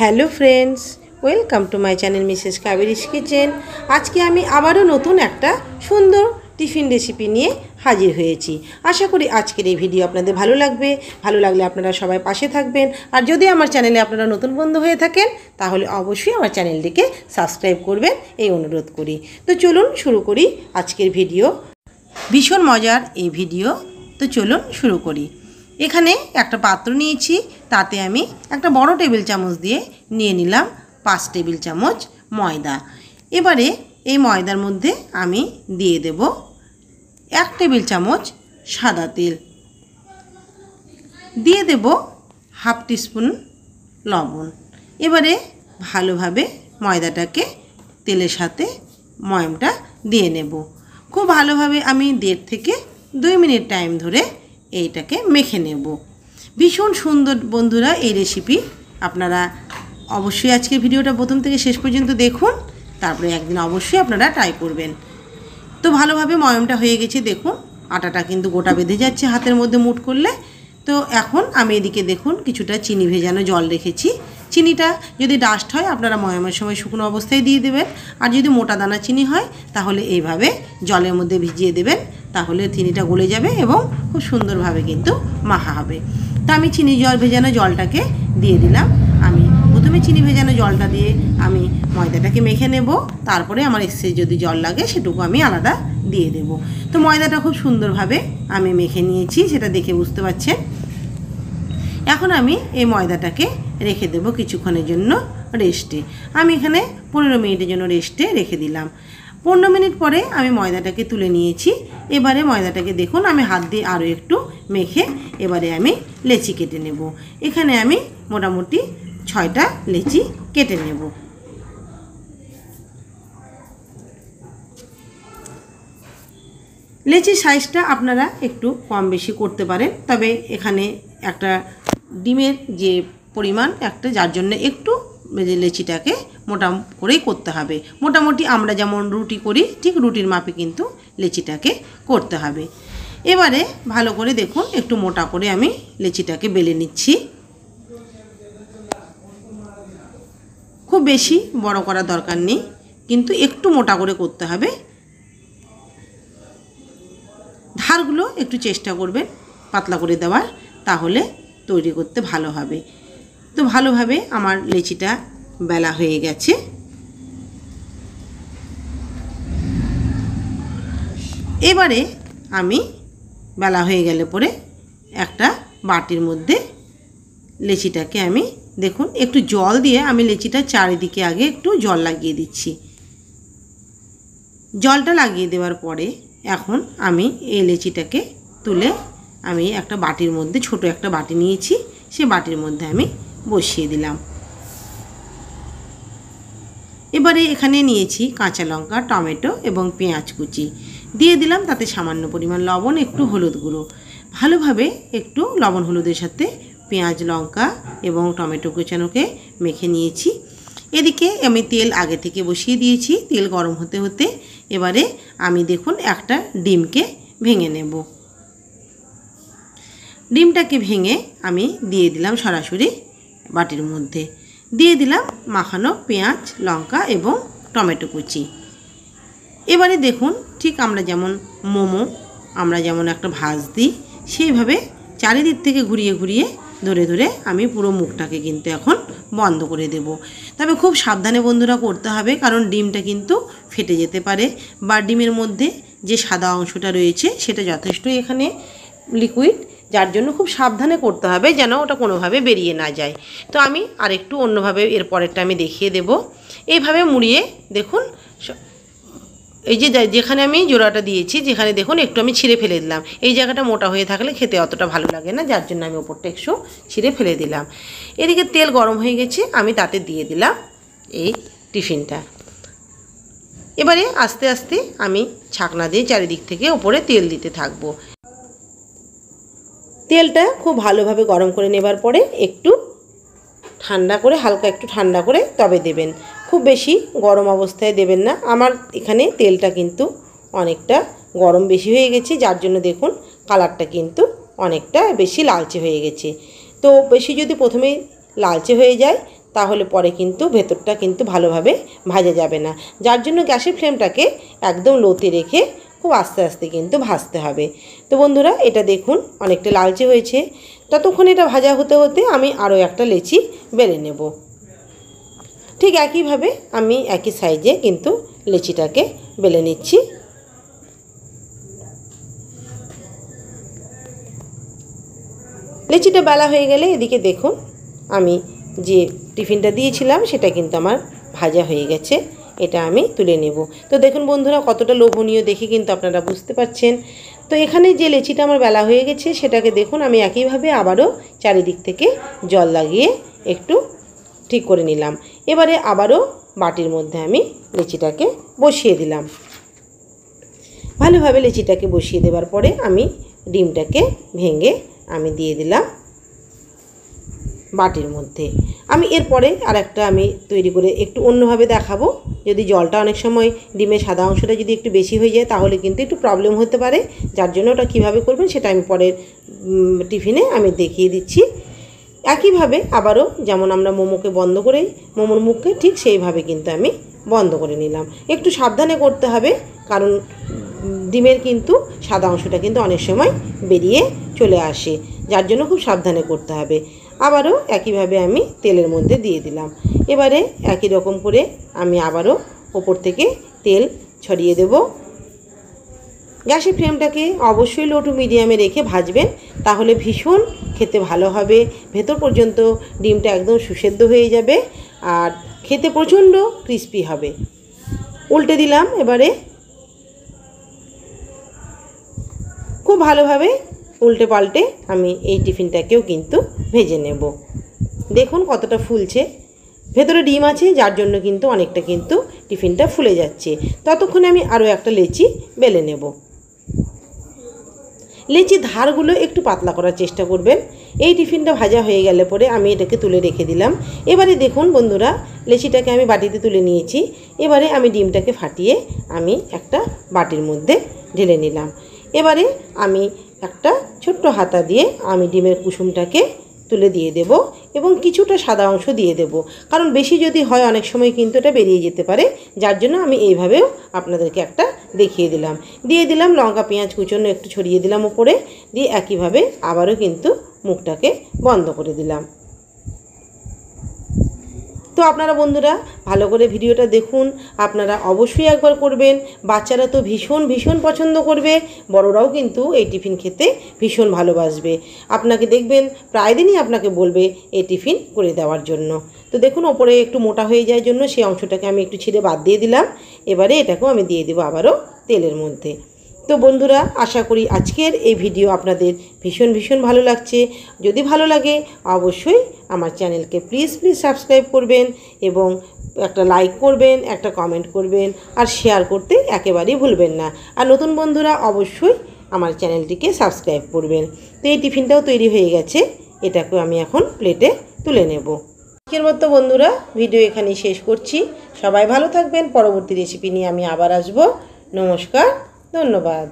Hello friends, welcome to my channel Mrs Kaberi's kitchen. আজকে আমি আবারও নতুন একটা সুন্দর টিফিন রেসিপি নিয়ে হাজির হয়েছি। আশা করি আজকের এই ভিডিও আপনাদের ভালো লাগবে। ভালো লাগলে আপনারা সবাই পাশে থাকবেন। আর যদি আমার চ্যানেলে আপনারা নতুন বন্ধু হয়ে থাকেন তাহলে অবশ্যই আমার চ্যানেলটিকে সাবস্ক্রাইব করবেন, এই অনুরোধ করি। তো চলুন শুরু করি আজকের ভিডিও। ভীষণ মজার এই ভিডিও, তো চলুন শুরু করি। এখানে একটা পাত্র নিয়েছি, তাতে আমি একটা বড় টেবিল চামচ দিয়ে নিয়ে নিলাম 5 টেবিল চামচ ময়দা। এবারে এই ময়দার মধ্যে আমি দিয়ে দেব 1 টেবিল চামচ সাদা তেল, দিয়ে দেব হাফ টিস্পুন লবণ। এবারে ভালোভাবে ময়দাটাকে তেলের সাথে ময়ামটা দিয়ে নেব। খুব ভালোভাবে আমি 1.5 থেকে 2 মিনিট টাইম ধরে এইটাকে মেখে নেব। ভীষণ সুন্দর বন্ধুরা এই রেসিপি। আপনারা অবশ্যই আজকের ভিডিওটা প্রথম থেকে শেষ পর্যন্ত দেখুন, তারপরে একদিন অবশ্যই আপনারা ট্রাই করবেন। তো ভালোভাবে ময়ামটা হয়ে গেছে, দেখুন আটাটা কিন্তু গোটা বেঁধে যাচ্ছে হাতের মধ্যে মুঠ করলে। তো এখন আমি এদিকে দেখুন কিছুটা চিনি ভেজানো জল রেখেছি। চিনিটা যদি ডাস্ট হয় আপনারা ময়ামের সময় শুকনো অবস্থায় দিয়ে দেবেন, আর যদি মোটা দানা চিনি হয় তাহলে এইভাবে জলের মধ্যে ভিজিয়ে দেবেন, তাহলে চিনিটা গলে যাবে এবং খুব সুন্দরভাবে কিন্তু মাখা হবে। তা আমি চিনি ভেজানো জলটাকে দিয়ে দিলাম। আমি প্রথমে চিনি ভেজানো জলটা দিয়ে আমি ময়দাটাকে মেখে নেব, তারপরে আমার এক্সেস যদি জল লাগে সেটুকু আমি আলাদা দিয়ে দেব। তো ময়দাটা খুব সুন্দরভাবে আমি মেখে নিয়েছি, সেটা দেখে বুঝতে পারছেন। এখন আমি এই ময়দাটাকে রেখে দেব কিছুক্ষণের জন্য রেস্টে। আমি এখানে 15 মিনিটের জন্য রেস্টে রেখে দিলাম। 15 মিনিট পরে আমি ময়দাটাকে তুলে নিয়েছি। এবারে ময়দাটাকে দেখুন আমি হাত দিয়ে আরও একটু মেখে এবারে আমি লেচি কেটে নেব। এখানে আমি মোটামুটি 6টা লেচি কেটে নেব। লেচির সাইজটা আপনারা একটু কম বেশি করতে পারেন, তবে এখানে একটা ডিমের যে পরিমাণ একটা, যার জন্য একটু লেচিটাকে মোটা করেই করতে হবে। মোটামুটি আমরা যেমন রুটি করি ঠিক রুটির মাপে কিন্তু লেচিটাকে করতে হবে। এবারে ভালো করে দেখুন একটু মোটা করে আমি লেচিটাকে বেলে নিচ্ছি। খুব বেশি বড় করার দরকার নেই, কিন্তু একটু মোটা করে করতে হবে। ধারগুলো একটু চেষ্টা করবেন পাতলা করে দেওয়ার, তাহলে তৈরি করতে ভালো হবে। তো ভালোভাবে আমার লেচিটা বেলা হয়ে গেছে। এবারে আমি বেলা হয়ে গেলে পরে একটা বাটির মধ্যে লেচিটাকে আমি দেখুন একটু জল দিয়ে আমি লেচিটা চারিদিকে আগে একটু জল লাগিয়ে দিচ্ছি। জলটা লাগিয়ে দেওয়ার পরে এখন আমি এই লেচিটাকে তুলে আমি একটা বাটির মধ্যে, ছোট একটা বাটি নিয়েছি, সে বাটির মধ্যে আমি বসিয়ে দিলাম। এবারে এখানে নিয়েছি কাঁচা লঙ্কা, টমেটো এবং পেঁয়াজ কুচি দিয়ে দিলাম, তাতে সামান্য পরিমাণ লবণ, একটু হলুদ গুঁড়ো। ভালোভাবে একটু লবণ হলুদের সাথে পেঁয়াজ, লঙ্কা এবং টমেটো কুচানোকে মেখে নিয়েছি। এদিকে আমি তেল আগে থেকে বসিয়ে দিয়েছি। তেল গরম হতে হতে এবারে আমি দেখুন একটা ডিমকে ভেঙে নেব। ডিমটাকে ভেঙে আমি দিয়ে দিলাম সরাসরি বাটির মধ্যে, দিয়ে দিলাম মাখানো পেঁয়াজ, লঙ্কা এবং টমেটো কুচি। এবারে দেখুন ঠিক আমরা যেমন মোমো আমরা যেমন একটা ভাঁজ দিই, সেইভাবে চারিদিক থেকে ঘুরিয়ে ঘুরিয়ে ধরে ধরে আমি পুরো মুখটাকে কিন্তু এখন বন্ধ করে দেব। তবে খুব সাবধানে বন্ধুরা করতে হবে, কারণ ডিমটা কিন্তু ফেটে যেতে পারে, বা ডিমের মধ্যে যে সাদা অংশটা রয়েছে সেটা যথেষ্টই এখানে লিকুইড, যার জন্য খুব সাবধানে করতে হবে যেন ওটা কোনোভাবে বেরিয়ে না যায়। তো আমি আরেকটু অন্যভাবে এর পরেরটা আমি দেখিয়ে দেব। এইভাবে মুড়িয়ে দেখুন, এই যে যেখানে আমি জোড়াটা দিয়েছি, যেখানে দেখুন একটু আমি ছিঁড়ে ফেলে দিলাম। এই জায়গাটা মোটা হয়ে থাকলে খেতে অতটা ভালো লাগে না, যার জন্য আমি ওপরটা একটু ছিঁড়ে ফেলে দিলাম। এদিকে তেল গরম হয়ে গেছে, আমি তাতে দিয়ে দিলাম এই টিফিনটা। এবারে আস্তে আস্তে আমি ছাকনা দিয়ে চারিদিক থেকে ওপরে তেল দিতে থাকবো। তেলটা খুব ভালোভাবে গরম করে নেবার পরে একটু ঠান্ডা করে, হালকা একটু ঠান্ডা করে তবে দেবেন, খুব বেশি গরম অবস্থায় দেবেন না। আমার এখানে তেলটা কিন্তু অনেকটা গরম বেশি হয়ে গেছে, যার জন্য দেখুন কালারটা কিন্তু অনেকটা বেশি লালচে হয়ে গেছে। তো বেশি যদি প্রথমেই লালচে হয়ে যায় তাহলে পরে কিন্তু ভেতরটা কিন্তু ভালোভাবে ভাজা যাবে না। যার জন্য গ্যাসের ফ্লেমটাকে একদম লোতে রেখে খুব আস্তে আস্তে কিন্তু ভাজতে হবে। তো বন্ধুরা, এটা দেখুন অনেকটা লালচে হয়েছে। ততক্ষণ এটা ভাজা হতে হতে আমি আরও একটা লেচি বেলে নেব। ঠিক একইভাবে আমি একই সাইজে কিন্তু লেচিটাকে বেলে নিচ্ছি। লেচিটা বেলা হয়ে গেলে এদিকে দেখুন আমি যে টিফিনটা দিয়েছিলাম সেটা কিন্তু আমার ভাজা হয়ে গেছে। এটা আমি তুলে নেব। তো দেখুন বন্ধুরা, কতটা লোভনীয় দেখে কিন্তু আপনারা বুঝতে পারছেন। তো এখানে যে লেচিটা আমার বেলা হয়ে গেছে সেটাকে দেখুন আমি একইভাবে আবারও চারিদিক থেকে জল লাগিয়ে একটু ঠিক করে নিলাম। এবারে আবারও বাটির মধ্যে আমি লেচিটাকে বসিয়ে দিলাম। ভালোভাবে লেচিটাকে বসিয়ে দেওয়ার পরে আমি ডিমটাকে ভেঙে আমি দিয়ে দিলাম বাটির মধ্যে। আমি এরপরে আরেকটা আমি তৈরি করে একটু অন্যভাবে দেখাবো। যদি জলটা অনেক সময় ডিমের সাদা অংশটা যদি একটু বেশি হয়ে যায় তাহলে কিন্তু একটু প্রবলেম হতে পারে। যার জন্য ওটা কীভাবে করবেন সেটা আমি পরের টিফিনে আমি দেখিয়ে দিচ্ছি। একইভাবে আবারও যেমন আমরা মোমোকে বন্ধ করে মোমোর মুখকে ঠিক সেইভাবে কিন্তু আমি বন্ধ করে নিলাম। একটু সাবধানে করতে হবে, কারণ ডিমের কিন্তু সাদা অংশটা কিন্তু অনেক সময় বেরিয়ে চলে আসে। যার জন্য খুব সাবধানে করতে হবে। আবারও একইভাবে আমি তেলের মধ্যে দিয়ে দিলাম। এবারে একই রকম করে আমি আবারও ওপর থেকে তেল ছড়িয়ে দেব। গ্যাসের ফ্লেমটাকে অবশ্যই লো টু মিডিয়ামে রেখে ভাজবেন, তাহলে ভীষণ খেতে ভালো হবে। ভেতর পর্যন্ত ডিমটা একদম সুসেদ্ধ হয়ে যাবে আর খেতে প্রচণ্ড ক্রিস্পি হবে। উল্টে দিলাম। এবারে খুব ভালোভাবে উল্টে পাল্টে আমি এই টিফিনটাকেও কিন্তু ভেজে নেব। দেখুন কতটা ফুলছে, ভেতরে ডিম আছে যার জন্য কিন্তু অনেকটা কিন্তু টিফিনটা ফুলে যাচ্ছে। ততক্ষণে আমি আরও একটা লেচি বেলে নেব। লেচির ধারগুলো একটু পাতলা করার চেষ্টা করবেন। এই টিফিনটা ভাজা হয়ে গেলে পরে আমি এটাকে তুলে রেখে দিলাম। এবারে দেখুন বন্ধুরা, লেচিটাকে আমি বাটিতে তুলে নিয়েছি। এবারে আমি ডিমটাকে ফাটিয়ে আমি একটা বাটির মধ্যে ঢেলে নিলাম। এবারে আমি একটা ছোট্ট হাতা দিয়ে আমি ডিমের কুসুমটাকে তুলে দিয়ে দেব এবং কিছুটা সাদা অংশ দিয়ে দেব, কারণ বেশি যদি হয় অনেক সময় কিন্তু এটা বেরিয়ে যেতে পারে। যার জন্য আমি এইভাবেও আপনাদেরকে একটা দেখিয়ে দিলাম। দিয়ে দিলাম লঙ্কা পেঁয়াজ কুচনো একটু ছড়িয়ে দিলাম উপরে, দিয়ে একইভাবে আবারও কিন্তু মুখটাকে বন্ধ করে দিলাম। তো আপনারা বন্ধুরা ভালো করে ভিডিওটা দেখুন, আপনারা অবশ্যই একবার করবেন। বাচ্চারা তো ভীষণ ভীষণ পছন্দ করবে, বড়রাও কিন্তু এই টিফিন খেতে ভীষণ ভালোবাসবে। আপনাকে দেখবেন প্রায় দিনই আপনাকে বলবে এই টিফিন করে দেওয়ার জন্য। তো দেখুন ওপরে একটু মোটা হয়ে যাওয়ার জন্য সেই অংশটাকে আমি একটু ছিঁড়ে বাদ দিয়ে দিলাম। এবারে এটাকেও আমি দিয়ে দেবো আবারও তেলের মধ্যে। তো বন্ধুরা, আশা করি আজকের এই ভিডিও আপনাদের ভীষণ ভীষণ ভালো লাগছে। যদি ভালো লাগে অবশ্যই আমার চ্যানেলকে প্লিজ সাবস্ক্রাইব করবেন এবং একটা লাইক করবেন, একটা কমেন্ট করবেন আর শেয়ার করতে একেবারেই ভুলবেন না। আর নতুন বন্ধুরা অবশ্যই আমার চ্যানেলটিকে সাবস্ক্রাইব করবেন। তো এই টিফিনটাও তৈরি হয়ে গেছে, এটাকেও আমি এখন প্লেটে তুলে নেব। আজকের মতো বন্ধুরা ভিডিও এখানেই শেষ করছি। সবাই ভালো থাকবেন। পরবর্তী রেসিপি নিয়ে আমি আবার আসবো। নমস্কার, ধন্যবাদ।